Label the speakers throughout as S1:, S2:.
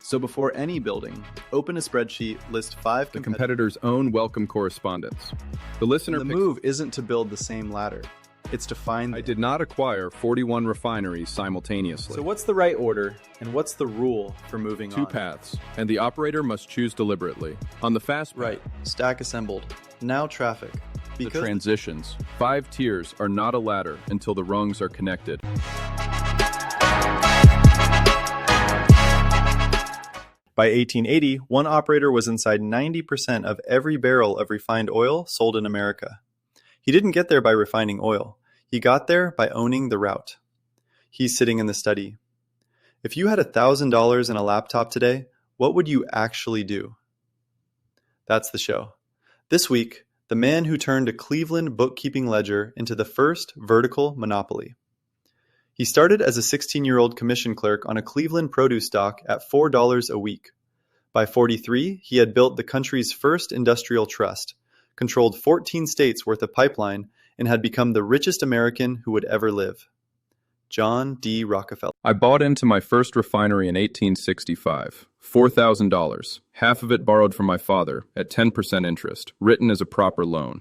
S1: So before any building, open a spreadsheet, list 5
S2: The competitor's own welcome correspondence. The listener
S1: The move isn't to build the same ladder. It's to find
S2: I did not acquire 41 refineries simultaneously.
S1: So what's the right order, and what's the rule for moving on?
S2: 2 paths, and the operator must choose deliberately. On the fast path,
S1: Right. Stack assembled. Now traffic.
S2: the transitions. 5 tiers are not a ladder until the rungs are connected.
S1: By 1880, one operator was inside 90% of every barrel of refined oil sold in America. He didn't get there by refining oil. He got there by owning the route. He's sitting in the study. If you had $1,000 and a laptop today, what would you actually do? That's the show. This week, the man who turned a Cleveland bookkeeping ledger into the first vertical monopoly. He started as a 16-year-old commission clerk on a Cleveland produce dock at $4 a week. By 43, he had built the country's first industrial trust, controlled 14 states worth of pipeline, and had become the richest American who would ever live. John D. Rockefeller.
S2: I bought into my first refinery in 1865. $4,000, half of it borrowed from my father at 10% interest, written as a proper loan.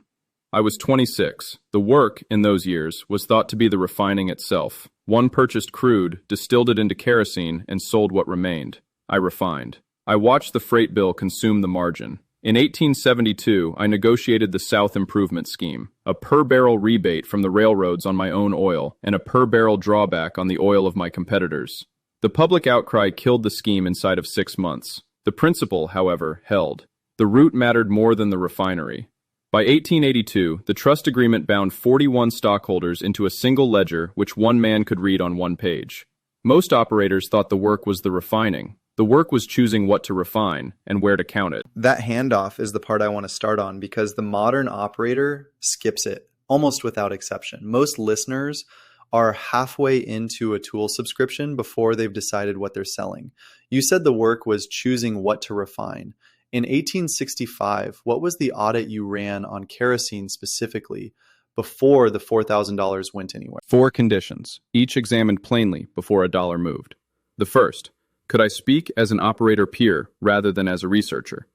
S2: I was 26. The work, in those years, was thought to be the refining itself. One purchased crude, distilled it into kerosene, and sold what remained. I refined. I watched the freight bill consume the margin. In 1872, I negotiated the South Improvement Scheme, a per-barrel rebate from the railroads on my own oil, and a per-barrel drawback on the oil of my competitors. The public outcry killed the scheme inside of 6 months. The principle, however, held. The route mattered more than the refinery. By 1882, the trust agreement bound 41 stockholders into a single ledger which one man could read on one page. Most operators thought the work was the refining. The work was choosing what to refine and where to count it.
S1: That handoff is the part I want to start on because the modern operator skips it, almost without exception. Most listeners are halfway into a tool subscription before they've decided what they're selling. You said the work was choosing what to refine. In 1865, what was the audit you ran on kerosene specifically before the $4,000 went anywhere?
S2: 4 conditions, each examined plainly before a dollar moved. The first, could I speak as an operator peer rather than as a researcher?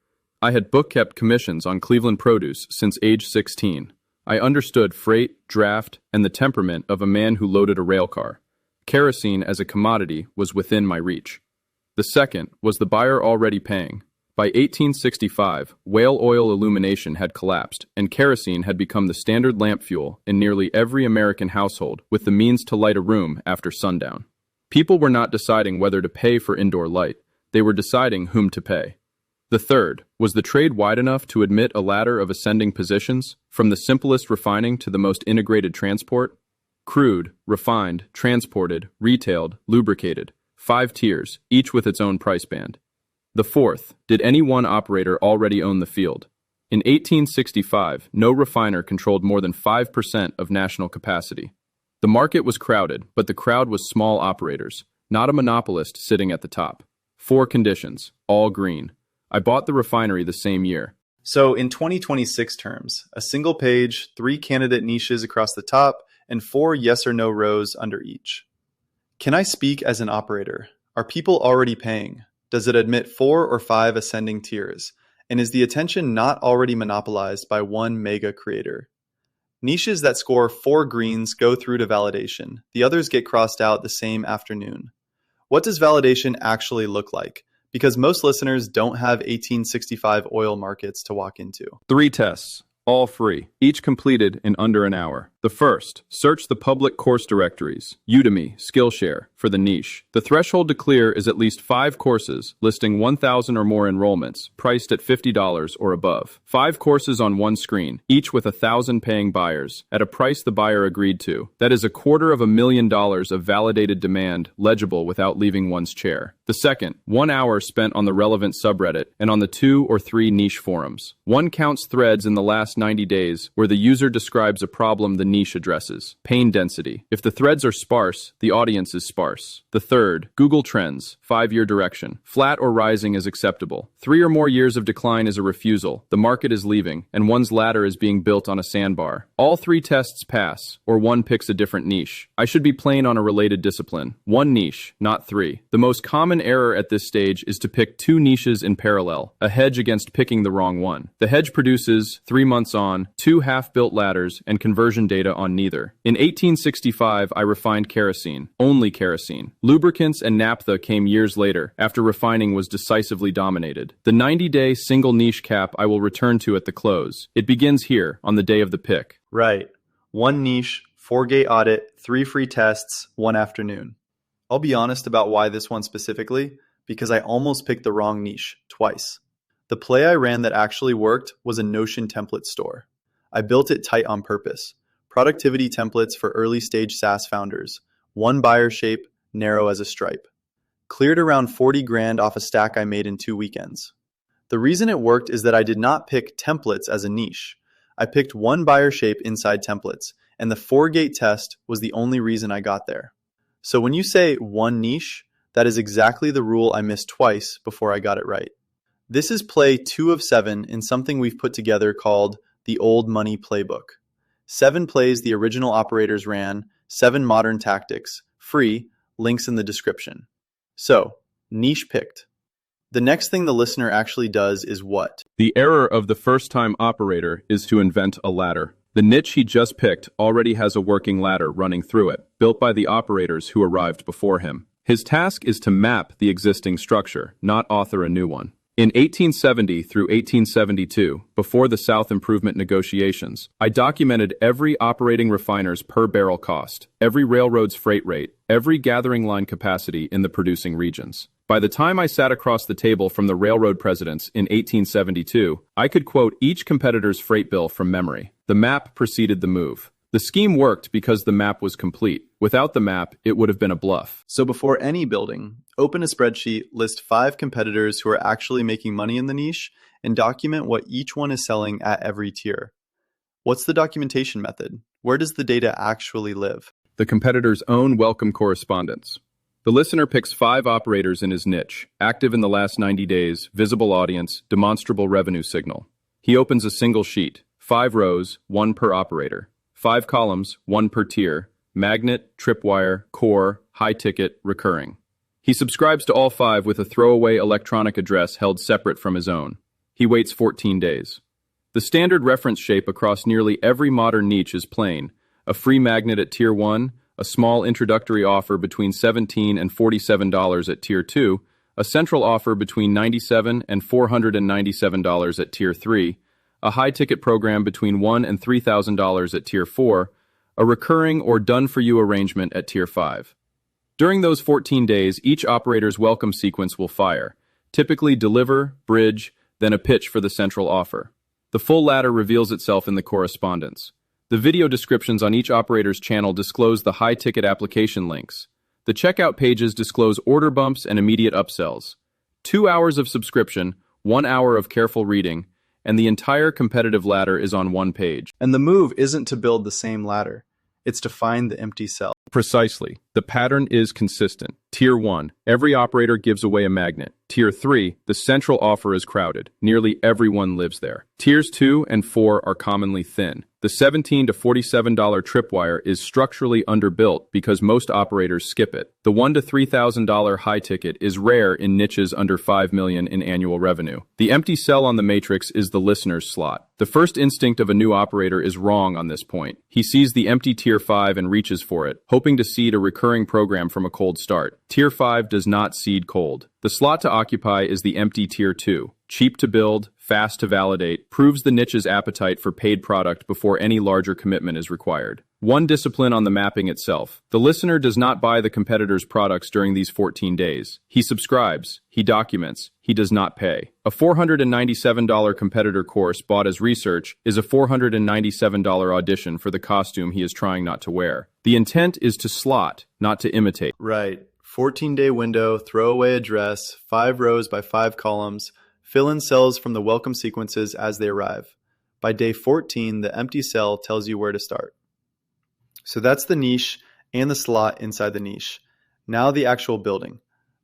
S2: I had book-kept commissions on Cleveland produce since age 16. I understood freight, draft, and the temperament of a man who loaded a rail car. Kerosene as a commodity was within my reach. The second was the buyer already paying. By 1865, whale oil illumination had collapsed, and kerosene had become the standard lamp fuel in nearly every American household with the means to light a room after sundown. People were not deciding whether to pay for indoor light. They were deciding whom to pay. The third, was the trade wide enough to admit a ladder of ascending positions, from the simplest refining to the most integrated transport? Crude, refined, transported, retailed, lubricated. 5 tiers, each with its own price band. The fourth, did any one operator already own the field? In 1865, no refiner controlled more than 5% of national capacity. The market was crowded, but the crowd was small operators, not a monopolist sitting at the top. 4 conditions, all green. I bought the refinery the same year.
S1: So in 2026 terms, a single page, 3 candidate niches across the top, and 4 yes or no rows under each. Can I speak as an operator? Are people already paying? Does it admit 4 or 5 ascending tiers? And is the attention not already monopolized by one mega creator? Niches that score 4 greens go through to validation. The others get crossed out the same afternoon. What does validation actually look like? Because most listeners don't have 1865 oil markets to walk into.
S2: 3 tests, all free, each completed in under an hour. The first, search the public course directories, Udemy, Skillshare, for the niche. The threshold to clear is at least 5 courses, listing 1,000 or more enrollments, priced at $50 or above. 5 courses on one screen, each with 1,000 paying buyers, at a price the buyer agreed to. That is $250,000 of validated demand, legible without leaving one's chair. The second, 1 hour spent on the relevant subreddit and on the 2 or 3 niche forums. One counts threads in the last 90 days where the user describes a problem the niche addresses. Pain density. If the threads are sparse, the audience is sparse. The third, Google Trends, 5-year direction. Flat or rising is acceptable. 3 or more years of decline is a refusal. The market is leaving, and one's ladder is being built on a sandbar. All 3 tests pass, or one picks a different niche. I should be playing on a related discipline. 1 niche, not 3. The most common error at this stage is to pick 2 niches in parallel, a hedge against picking the wrong one. The hedge produces, 3 months on, 2 half-built ladders and conversion data on neither. In 1865, I refined kerosene, only kerosene. Lubricants and naphtha came years later, after refining was decisively dominated. The 90-day single niche cap I will return to at the close. It begins here, on the day of the pick.
S1: Right. 1 niche, 4-gate audit, 3 free tests, 1 afternoon. I'll be honest about why this one specifically, because I almost picked the wrong niche, twice. The play I ran that actually worked was a Notion template store. I built it tight on purpose. Productivity templates for early stage SaaS founders. 1 buyer shape, narrow as a stripe. Cleared around 40 grand off a stack I made in 2 weekends. The reason it worked is that I did not pick templates as a niche. I picked 1 buyer shape inside templates, and the 4-gate test was the only reason I got there. So when you say 1 niche, that is exactly the rule I missed twice before I got it right. This is play 2 of 7 in something we've put together called the Old Money Playbook. 7 plays the original operators ran, 7 modern tactics, free, links in the description. So, niche picked. The next thing the listener actually does is what?
S2: The error of the first-time operator is to invent a ladder. The niche he just picked already has a working ladder running through it, built by the operators who arrived before him. His task is to map the existing structure, not author a new one. In 1870 through 1872, before the South Improvement negotiations, I documented every operating refiner's per barrel cost, every railroad's freight rate, every gathering line capacity in the producing regions. By the time I sat across the table from the railroad presidents in 1872, I could quote each competitor's freight bill from memory. The map preceded the move. The scheme worked because the map was complete. Without the map, it would have been a bluff.
S1: So before any building, open a spreadsheet, list 5 competitors who are actually making money in the niche, and document what each one is selling at every tier. What's the documentation method? Where does the data actually live?
S2: The competitor's own welcome correspondence. The listener picks 5 operators in his niche, active in the last 90 days, visible audience, demonstrable revenue signal. He opens a single sheet, 5 rows, 1 per operator. 5 columns, 1 per tier, magnet, tripwire, core, high ticket, recurring. He subscribes to all 5 with a throwaway electronic address held separate from his own. He waits 14 days. The standard reference shape across nearly every modern niche is plain: a free magnet at tier 1, a small introductory offer between $17 and $47 at tier 2, a central offer between $97 and $497 at tier 3, a high-ticket program between $1,000 and $3,000 at Tier 4, a recurring or done-for-you arrangement at Tier 5. During those 14 days, each operator's welcome sequence will fire, typically deliver, bridge, then a pitch for the central offer. The full ladder reveals itself in the correspondence. The video descriptions on each operator's channel disclose the high-ticket application links. The checkout pages disclose order bumps and immediate upsells. 2 hours of subscription, 1 hour of careful reading, and the entire competitive ladder is on one page.
S1: And the move isn't to build the same ladder. It's to find the empty cell.
S2: Precisely. The pattern is consistent. Tier 1, every operator gives away a magnet. Tier 3, the central offer is crowded. Nearly everyone lives there. Tiers 2 and 4 are commonly thin. The $17 to $47 tripwire is structurally underbuilt because most operators skip it. The $1,000 to $3,000 high ticket is rare in niches under $5 million in annual revenue. The empty cell on the matrix is the listener's slot. The first instinct of a new operator is wrong on this point. He sees the empty Tier 5 and reaches for it, hoping to seed a recurring program from a cold start. Tier 5 does not seed cold. The slot to occupy is the empty Tier 2. Cheap to build, fast to validate, proves the niche's appetite for paid product before any larger commitment is required. One discipline on the mapping itself. The listener does not buy the competitor's products during these 14 days. He subscribes, he documents, he does not pay. A $497 competitor course bought as research is a $497 audition for the costume he is trying not to wear. The intent is to slot, not to imitate.
S1: Right. 14-day window, throwaway address, 5 rows by 5 columns, fill in cells from the welcome sequences as they arrive. By day 14, the empty cell tells you where to start. So that's the niche and the slot inside the niche. Now the actual building.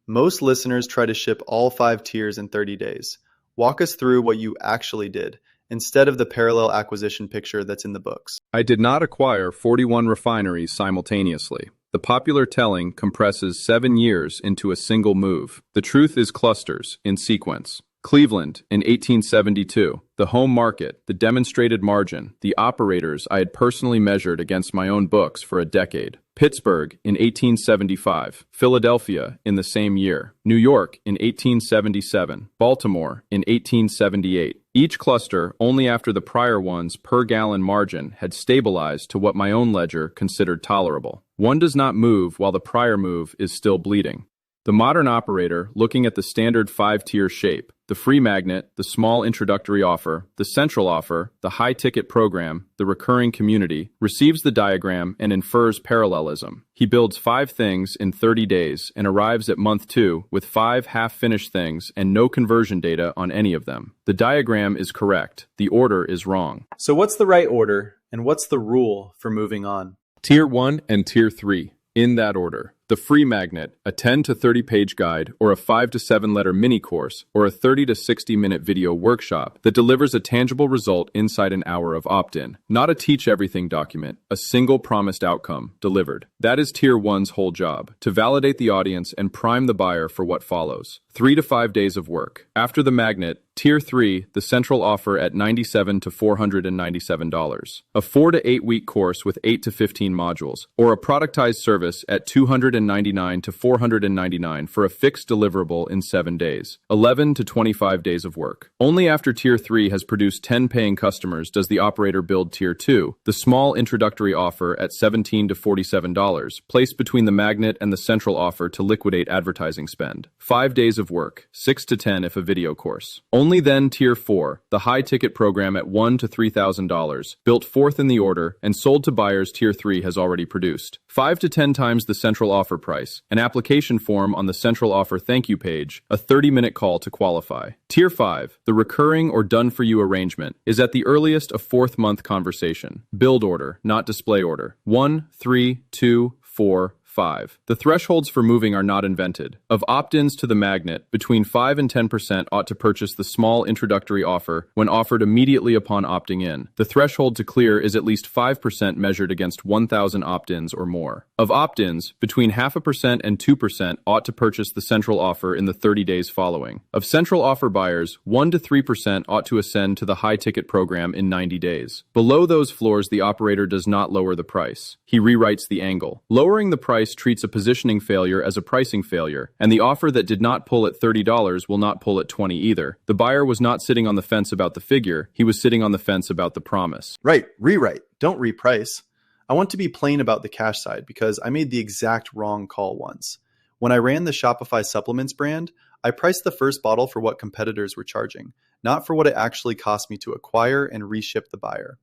S1: Most listeners try to ship all 5 tiers in 30 days. Walk us through what you actually did, instead of the parallel acquisition picture that's in the books.
S2: I did not acquire 41 refineries simultaneously. The popular telling compresses 7 years into a single move. The truth is clusters, in sequence. Cleveland in 1872, the home market, the demonstrated margin, the operators I had personally measured against my own books for a decade. Pittsburgh in 1875, Philadelphia in the same year, New York in 1877, Baltimore in 1878. Each cluster, only after the prior one's per-gallon margin had stabilized to what my own ledger considered tolerable. One does not move while the prior move is still bleeding. The modern operator, looking at the standard 5-tier shape, the free magnet, the small introductory offer, the central offer, the high-ticket program, the recurring community, receives the diagram and infers parallelism. He builds 5 things in 30 days and arrives at month 2 with 5 half-finished things and no conversion data on any of them. The diagram is correct. The order is wrong.
S1: So what's the right order, and what's the rule for moving on?
S2: Tier 1 and Tier 3, in that order. The free magnet, a 10 to 30 page guide, or a 5 to 7 letter mini course, or a 30 to 60 minute video workshop that delivers a tangible result inside an hour of opt-in. Not a teach everything document, a single promised outcome delivered. That is Tier 1's whole job, to validate the audience and prime the buyer for what follows. 3 to 5 days of work. After the magnet, Tier 3, the central offer at $97 to $497. A 4 to 8 week course with 8 to 15 modules, or a productized service at $299 to $499 for a fixed deliverable in 7 days. 11 to 25 days of work. Only after Tier 3 has produced 10 paying customers does the operator build Tier 2, the small introductory offer at $17 to $47, placed between the magnet and the central offer to liquidate advertising spend. 5 days of work, 6 to 10 if a video course. Only then Tier 4, the high-ticket program at $1 to $3,000, built fourth in the order and sold to buyers Tier 3 has already produced. 5 to 10 times the central offer price, an application form on the central offer thank you page, a 30-minute call to qualify. Tier 5, the recurring or done-for-you arrangement, is at the earliest a 4th month conversation. Build order, not display order. 1, 3, 2, 4, 5. The thresholds for moving are not invented. Of opt-ins to the magnet, between 5 and 10% ought to purchase the small introductory offer when offered immediately upon opting in. The threshold to clear is at least 5% measured against 1,000 opt-ins or more. Of opt-ins, between 0.5% and 2% ought to purchase the central offer in the 30 days following. Of central offer buyers, 1 to 3% ought to ascend to the high-ticket program in 90 days. Below those floors, the operator does not lower the price. He rewrites the angle. Lowering the price treats a positioning failure as a pricing failure, and the offer that did not pull at $30 will not pull at $20 either. The buyer was not sitting on the fence about the figure, he was sitting on the fence about the promise.
S1: Right, rewrite, don't reprice. I want to be plain about the cash side because I made the exact wrong call once. When I ran the Shopify supplements brand, I priced the first bottle for what competitors were charging, not for what it actually cost me to acquire and reship the buyer.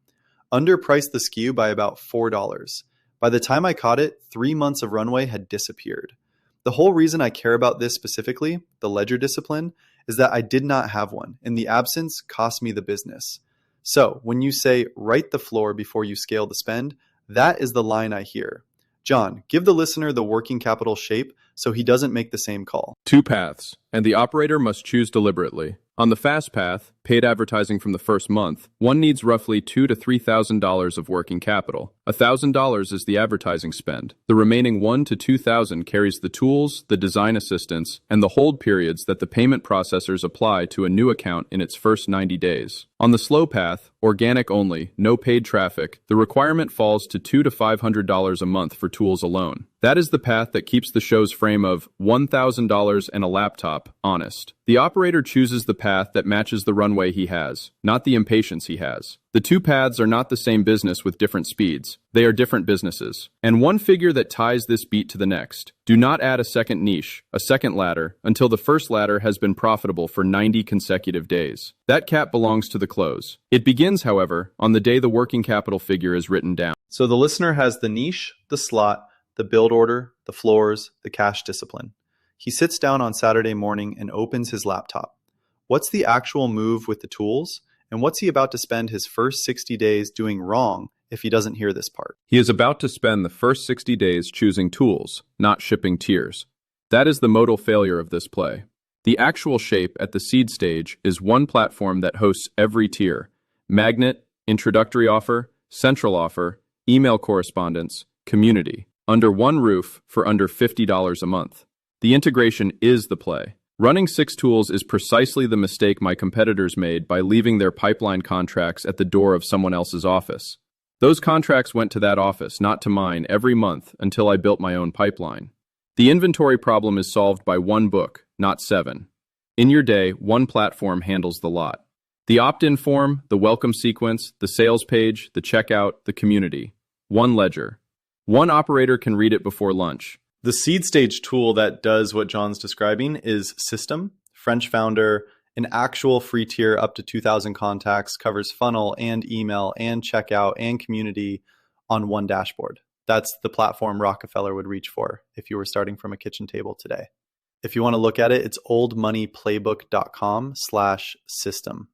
S1: Underpriced the SKU by about $4. By the time I caught it, 3 months of runway had disappeared. The whole reason I care about this specifically, the ledger discipline, is that I did not have one, and the absence cost me the business. So when you say write the floor before you scale the spend, that is the line I hear. John, give the listener the working capital shape so he doesn't make the same call.
S2: 2 paths, and the operator must choose deliberately. On the fast path, paid advertising from the first month, one needs roughly $2,000 to $3,000 of working capital. $1,000 is the advertising spend. The remaining $1,000 to $2,000 carries the tools, the design assistance, and the hold periods that the payment processors apply to a new account in its first 90 days. On the slow path, organic only, no paid traffic, the requirement falls to $200 to $500 a month for tools alone. That is the path that keeps the show's frame of $1,000 and a laptop honest. The operator chooses the path that matches the runway he has, not the impatience he has. The 2 paths are not the same business with different speeds. They are different businesses. And one figure that ties this beat to the next. Do not add a second niche, a second ladder, until the first ladder has been profitable for 90 consecutive days. That cap belongs to the close. It begins, however, on the day the working capital figure is written down.
S1: So the listener has the niche, the slot, the build order, the floors, the cash discipline. He sits down on Saturday morning and opens his laptop. What's the actual move with the tools? And what's he about to spend his first 60 days doing wrong if he doesn't hear this part.
S2: He is about to spend the first 60 days choosing tools, not shipping tiers. That is the modal failure of this play. The actual shape at the seed stage is one platform that hosts every tier: magnet, introductory offer, central offer, email correspondence, community, under one roof for under $50 a month. The integration is the play. Running 6 tools is precisely the mistake my competitors made by leaving their pipeline contracts at the door of someone else's office. Those contracts went to that office, not to mine, every month until I built my own pipeline. The inventory problem is solved by one book, not 7. In your day, one platform handles the lot. The opt-in form, the welcome sequence, the sales page, the checkout, the community. One ledger. One operator can read it before lunch.
S1: The seed stage tool that does what John's describing is System, French founder, an actual free tier up to 2,000 contacts, covers funnel and email and checkout and community on one dashboard. That's the platform Rockefeller would reach for if you were starting from a kitchen table today. If you want to look at it, it's oldmoneyplaybook.com/system.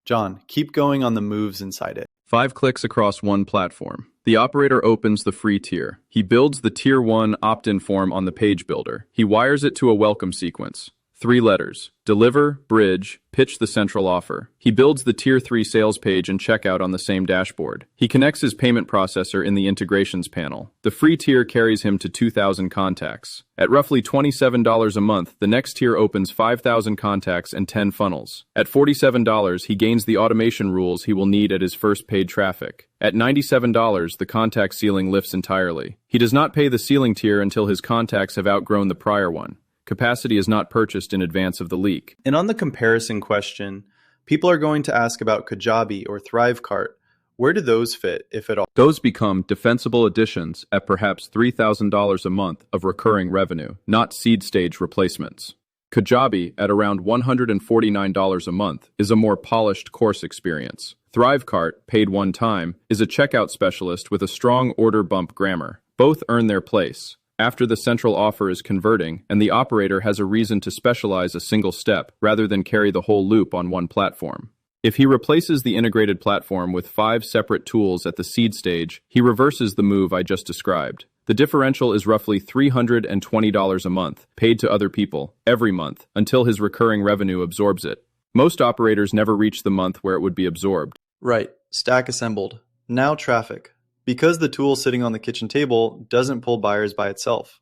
S1: John, keep going on the moves inside it.
S2: 5 clicks across one platform. The operator opens the free tier. He builds the Tier 1 opt-in form on the page builder. He wires it to a welcome sequence. 3 letters: deliver, bridge, pitch the central offer. He builds the Tier 3 sales page and checkout on the same dashboard. He connects his payment processor in the integrations panel. The free tier carries him to 2,000 contacts. At roughly $27 a month, the next tier opens 5,000 contacts and 10 funnels. At $47, he gains the automation rules he will need at his first paid traffic. At $97, the contact ceiling lifts entirely. He does not pay the ceiling tier until his contacts have outgrown the prior one. Capacity is not purchased in advance of the leak.
S1: And on the comparison question, people are going to ask about Kajabi or Thrivecart. Where do those fit, if at all?
S2: Those become defensible additions at perhaps $3,000 a month of recurring revenue, not seed stage replacements. Kajabi, at around $149 a month, is a more polished course experience. Thrivecart, paid one time, is a checkout specialist with a strong order bump grammar. Both earn their place after the central offer is converting, and the operator has a reason to specialize a single step rather than carry the whole loop on one platform. If he replaces the integrated platform with 5 separate tools at the seed stage, he reverses the move I just described. The differential is roughly $320 a month, paid to other people, every month, until his recurring revenue absorbs it. Most operators never reach the month where it would be absorbed.
S1: Right. Stack assembled. Now traffic. Because the tool sitting on the kitchen table doesn't pull buyers by itself.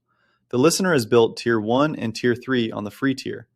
S1: The listener has built Tier 1 and Tier 3 on the free tier.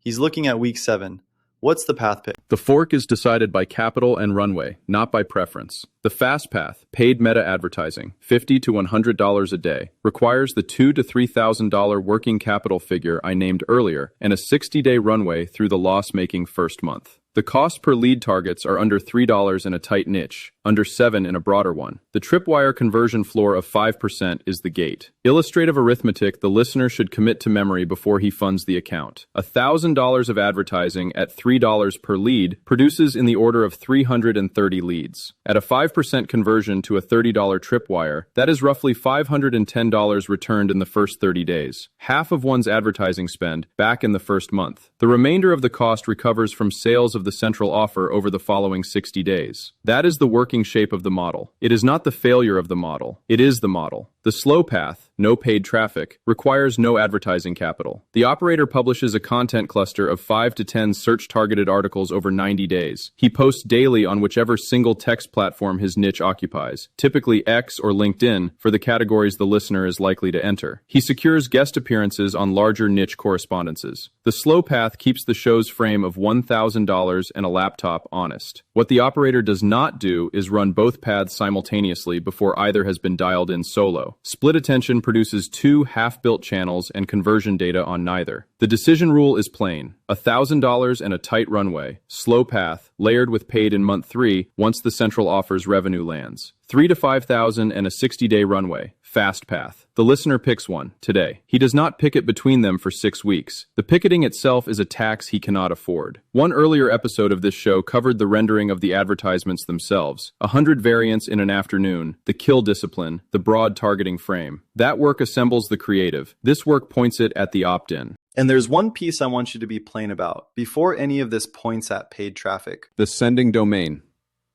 S1: He's looking at week 7. What's the path pick?
S2: The fork is decided by capital and runway, not by preference. The fast path, paid meta advertising, $50 to $100 a day, requires the $2,000 to $3,000 working capital figure I named earlier and a 60-day runway through the loss-making first month. The cost per lead targets are under $3 in a tight niche, under $7 in a broader one. The tripwire conversion floor of 5% is the gate. Illustrative arithmetic the listener should commit to memory before he funds the account. $1,000 of advertising at $3 per lead produces in the order of 330 leads. At a 5% conversion to a $30 tripwire, that is roughly $510 returned in the first 30 days. Half of one's advertising spend back in the first month. The remainder of the cost recovers from sales of the central offer over the following 60 days. That is the working shape of the model. It is not the failure of the model. It is the model. The slow path, no paid traffic, requires no advertising capital. The operator publishes a content cluster of 5 to 10 search-targeted articles over 90 days. He posts daily on whichever single text platform his niche occupies, typically X or LinkedIn, for the categories the listener is likely to enter. He secures guest appearances on larger niche correspondences. The slow path keeps the show's frame of $1,000 and a laptop honest. What the operator does not do is run both paths simultaneously before either has been dialed in solo. Split attention produces 2 half-built channels and conversion data on neither. The decision rule is plain. $1,000 and a tight runway, slow path, layered with paid in month 3 once the central offer's revenue lands. 3 to 5,000 and a 60-day runway, fast path. The listener picks one, today. He does not pick it between them for 6 weeks. The picketing itself is a tax he cannot afford. One earlier episode of this show covered the rendering of the advertisements themselves. 100 variants in an afternoon, the kill discipline, the broad targeting frame. That work assembles the creative. This work points it at the opt-in.
S1: And there's one piece I want you to be plain about before any of this points at paid traffic.
S2: The sending domain.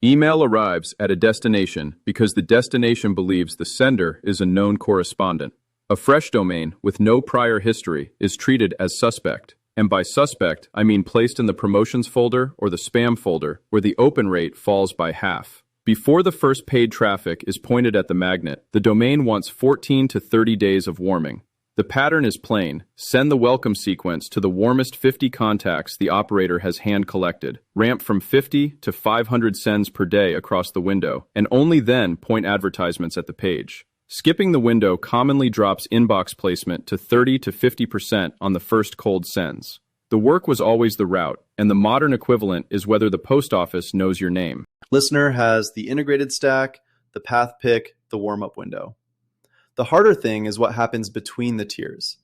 S2: Email arrives at a destination because the destination believes the sender is a known correspondent. A fresh domain with no prior history is treated as suspect. And by suspect, I mean placed in the promotions folder or the spam folder, where the open rate falls by half. Before the first paid traffic is pointed at the magnet, the domain wants 14 to 30 days of warming. The pattern is plain. Send the welcome sequence to the warmest 50 contacts the operator has hand-collected. Ramp from 50 to 500 sends per day across the window, and only then point advertisements at the page. Skipping the window commonly drops inbox placement to 30 to 50% on the first cold sends. The work was always the route, and the modern equivalent is whether the post office knows your name.
S1: Listener has the integrated stack, the path pick, the warm-up window. The harder thing is what happens between the tiers.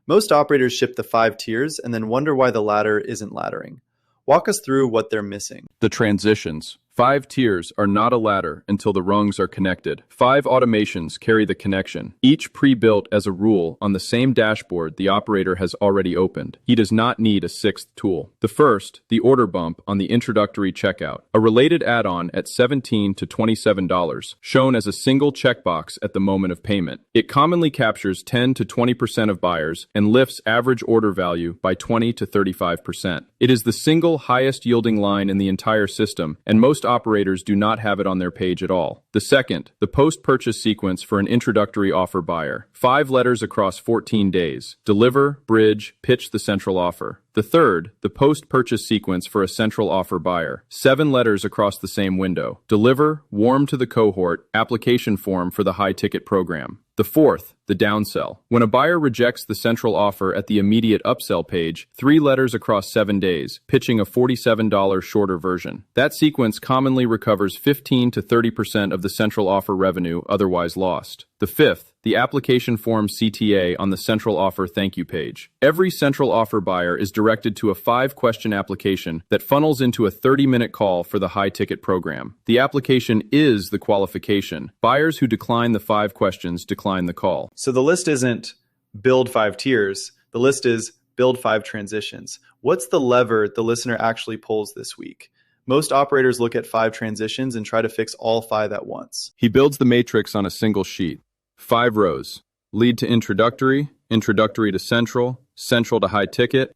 S1: Most operators ship the 5 tiers and then wonder why the ladder isn't laddering. Walk us through what they're missing.
S2: The transitions. 5 tiers are not a ladder until the rungs are connected. 5 automations carry the connection, each pre-built as a rule on the same dashboard the operator has already opened. He does not need a 6th tool. The first, the order bump on the introductory checkout, a related add-on at $17 to $27, shown as a single checkbox at the moment of payment. It commonly captures 10 to 20% of buyers and lifts average order value by 20 to 35%. It is the single highest yielding line in the entire system, and most operators do not have it on their page at all. The second, the post-purchase sequence for an introductory offer buyer. 5 letters across 14 days. Deliver, bridge, pitch the central offer. The third, the post-purchase sequence for a central offer buyer. 7 letters across the same window. Deliver, warm to the cohort, application form for the high-ticket program. The fourth, the downsell. When a buyer rejects the central offer at the immediate upsell page, 3 letters across 7 days, pitching a $47 shorter version. That sequence commonly recovers 15 to 30% of the central offer revenue otherwise lost. The fifth, the application form CTA on the central offer thank you page. Every central offer buyer is directed to a 5-question application that funnels into a 30-minute call for the high-ticket program. The application is the qualification. Buyers who decline the 5 questions decline the call.
S1: So the list isn't build 5 tiers. The list is build 5 transitions. What's the lever the listener actually pulls this week? Most operators look at 5 transitions and try to fix all 5 at once.
S2: He builds the matrix on a single sheet. 5 rows. Lead to introductory, introductory to central, central to high ticket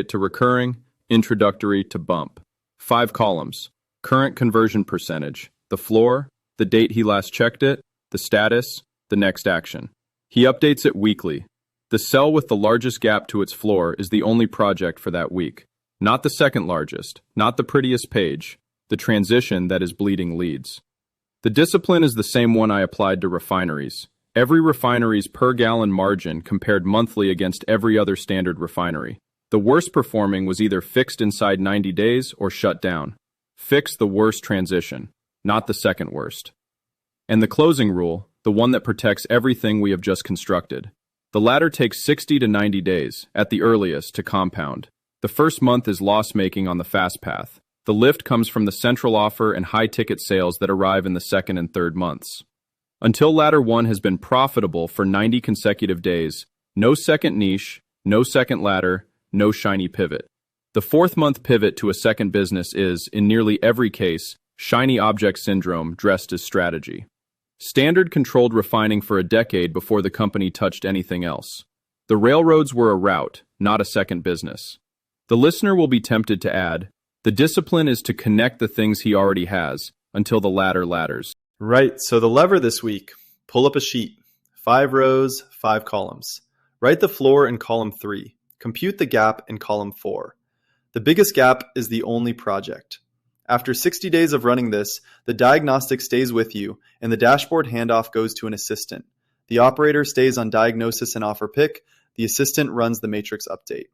S2: to recurring, introductory to bump. 5 columns. Current conversion percentage, the floor, the date he last checked it, the status, the next action. He updates it weekly. The cell with the largest gap to its floor is the only project for that week. Not the second largest, not the prettiest page, the transition that is bleeding leads. The discipline is the same one I applied to refineries. Every refinery's per gallon margin compared monthly against every other standard refinery. The worst performing was either fixed inside 90 days or shut down. Fix the worst transition, not the second worst. And the closing rule, the one that protects everything we have just constructed. The latter takes 60 to 90 days, at the earliest, to compound. The first month is loss-making on the fast path. The lift comes from the central offer and high-ticket sales that arrive in the second and third months. Until ladder 1 has been profitable for 90 consecutive days, no second niche, no second ladder, no shiny pivot. The 4th month pivot to a second business is, in nearly every case, shiny object syndrome dressed as strategy. Standard controlled refining for a decade before the company touched anything else. The railroads were a route, not a second business. The listener will be tempted to add, the discipline is to connect the things he already has, until the ladder ladders.
S1: Right, so the lever this week, pull up a sheet. 5 rows, 5 columns. Write the floor in column 3. Compute the gap in column 4. The biggest gap is the only project. After 60 days of running this, the diagnostic stays with you, and the dashboard handoff goes to an assistant. The operator stays on diagnosis and offer pick. The assistant runs the matrix update.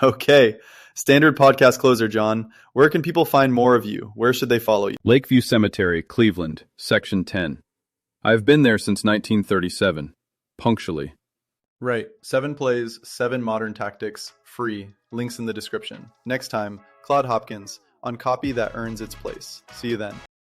S1: Okay, standard podcast closer, John. Where can people find more of you? Where should they follow you?
S2: Lakeview Cemetery, Cleveland, Section 10. I have been there since 1937, punctually.
S1: Right, 7 plays, 7 modern tactics, free. Links in the description. Next time, Claude Hopkins on Copy That Earns Its Place. See you then.